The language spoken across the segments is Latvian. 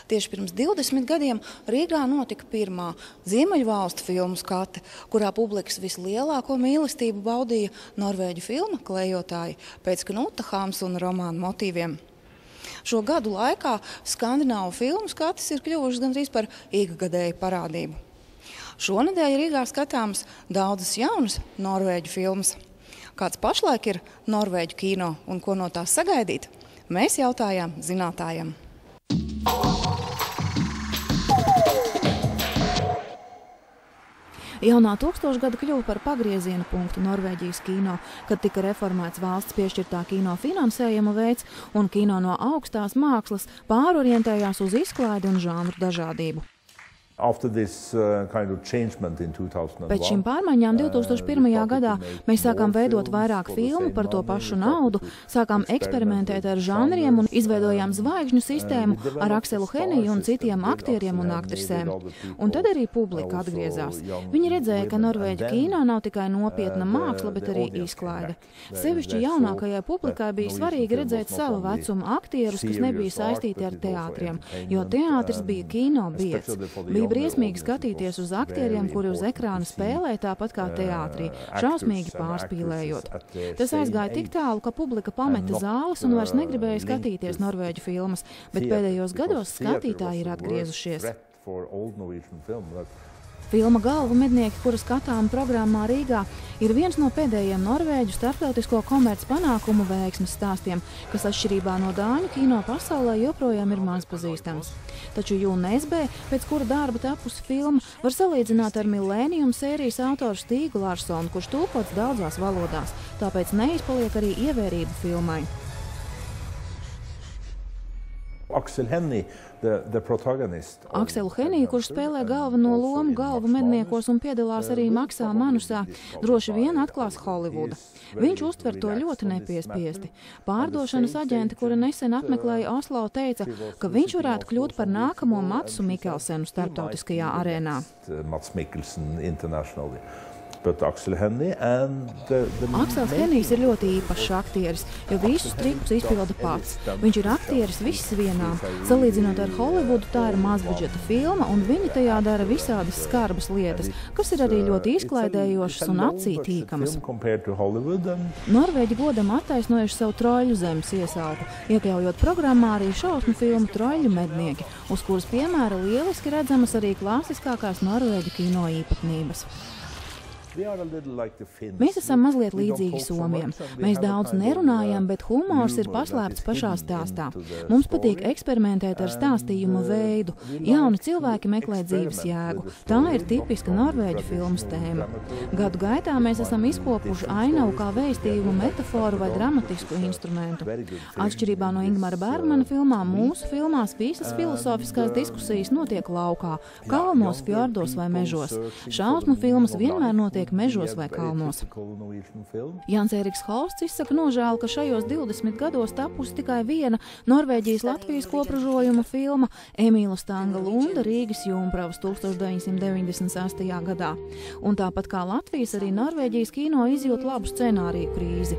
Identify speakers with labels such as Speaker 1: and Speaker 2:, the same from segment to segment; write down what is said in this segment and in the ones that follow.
Speaker 1: Tieši pirms 20 gadiem Rīgā notika pirmā Ziemeļvalstu filmu skate, kurā publikas vislielāko mīlestību baudīja norvēģu filmu klejotāji pēc Knuta Hamsuna romāna motīviem. Šo gadu laikā skandināvu filmu skates ir kļuvušas gandrīz par ikgadēju parādību. Šonedēļ Rīgā skatāmas daudzas jaunas norvēģu filmas. Kāds pašlaik ir norvēģu kino un ko no tās sagaidīt? Mēs jautājām zinātājiem. Jaunā tūkstošgada kļuva par pagrieziena punktu Norvēģijas kino, kad tika reformēts valsts piešķirtā kino finansējuma veids un kino no augstās mākslas pārorientējās uz izklaidi un žanru dažādību. Pēc šīm pārmaiņām 2001. gadā mēs sākām veidot vairāk filmu par to pašu naudu, sākām eksperimentēt ar žanriem un izveidojām zvaigžņu sistēmu ar Akselu Heniju un citiem aktieriem un aktrisēm. Un tad arī publika atgriezās. Viņi redzēja, ka norvēģu kino nav tikai nopietna māksla, bet arī izklaide. Sevišķi jaunākajai publikai bija svarīgi redzēt sava vecuma aktierus, kas nebija saistīti ar teātriem, jo teātris bija kino biedrs. Briesmīgi skatīties uz aktieriem, kuri uz ekrāna spēlē tāpat kā teātrī, šausmīgi pārspīlējot. Tas aizgāja tik tālu, ka publika pameta zāles un vairs negribēja skatīties norvēģu filmas, bet pēdējos gados skatītāji ir atgriezušies. Filma Galvu mednieki, kura skatām programmā Rīgā, ir viens no pēdējiem norvēģu starptautisko komerc panākumu veiksmes stāstiem, kas atšķirībā no dāņu kino pasaulē joprojām ir maz pazīstams. Taču UNSB, pēc kura darba tapusi filma, var salīdzināt ar Millennium sērijas autoru Stīgu Larsonu, kurš tulkots daudzās valodās, tāpēc neizpaliek arī ievērība filmai. Akselu Heniju, kurš spēlē galveno lomu Galvu medniekos un piedalās arī Maksā Manusā, droši vien atklās Holivuda. Viņš uztver to ļoti nepiespiesti. Pārdošanas aģente, kura nesen apmeklēja Oslo, teica, ka viņš varētu kļūt par nākamo Matsu Mikkelsenu starptautiskajā arēnā. Aksels Henijs ir ļoti īpašs aktieris, jo visus trikus izpilda pats. Viņš ir aktieris viss vienām. Salīdzinot ar Holivudu, tā ir mazbudžeta filma, un viņi tajā dara visādas skarbas lietas, kas ir arī ļoti izklaidējošas un acī tīkamas. Norvēģi godam attaisnojuši savu Troļu zemes iesauku, iekļaujot programmā arī šausmu filmu Troļu mednieki, uz kuras piemēra lieliski redzamas arī klasiskākās norvēģu kino īpatnības. Mēs esam mazliet līdzīgi somiem. Mēs daudz nerunājam, bet humors ir paslēpts pašā stāstā. Mums patīk eksperimentēt ar stāstījumu veidu. Jauni cilvēki meklē dzīves jēgu. Tā ir tipiska norvēģu filmas tēma. Gadu gaitā mēs esam izkopuši ainavu kā vēstījumu, metaforu vai dramatisku instrumentu. Atšķirībā no Ingmara Bergmana filmām, mūsu filmās visas filosofiskās diskusijas notiek laukā, kalnos, fjordos vai mežos. Šausmu filmas vienmēr notiek mežos vai kalnos. Jans Eriks Holsts izsaka nožēlu, ka šajos 20 gados tapusi tikai viena Norvēģijas-Latvijas kopražojuma filma Emīla Stanga Lunda Rīgas Jumpravas 1998. gadā. Un tāpat kā Latvijas, arī Norvēģijas kino izjūt labu scenāriju krīzi.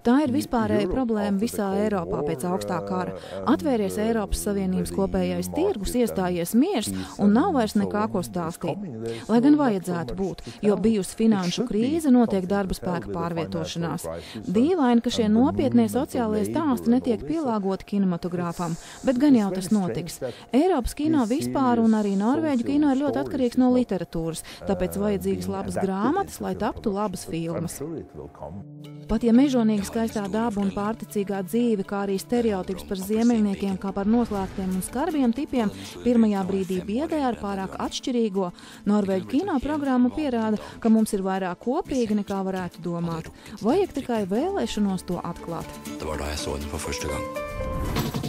Speaker 1: Tā ir vispārēja problēma visā Eiropā pēc augstā kara. Atvērties Eiropas Savienības kopējais tirgus, iestājies miers un nav vairs nekā ko stāstīt. Lai gan vajadzētu būt, jo bijusi finanšu krīze, notiek darba spēka pārvietošanās. Dīvaini, ka šie nopietnie sociālie stāsti netiek pielāgoti kinematogrāfam, bet gan jau tas notiks. Eiropas kino vispār un arī norvēģu kino ir ļoti atkarīgs no literatūras, tāpēc vajadzīgas labas grāmatas, lai taptu labas filmas. Pat ja mežonīgi skaistā daba un pārticīgā dzīve, kā arī stereotips par ziemeļniekiem kā par noslēgtiem un skarbiem tipiem, pirmajā brīdī biedē ar pārāk atšķirīgo, norvēģu kino programma pierāda, ka mums ir vairāk kopīgi nekā varētu domāt. Vajag tikai vēlēšanos to atklāt.
Speaker 2: Det var da jeg så den for første gang.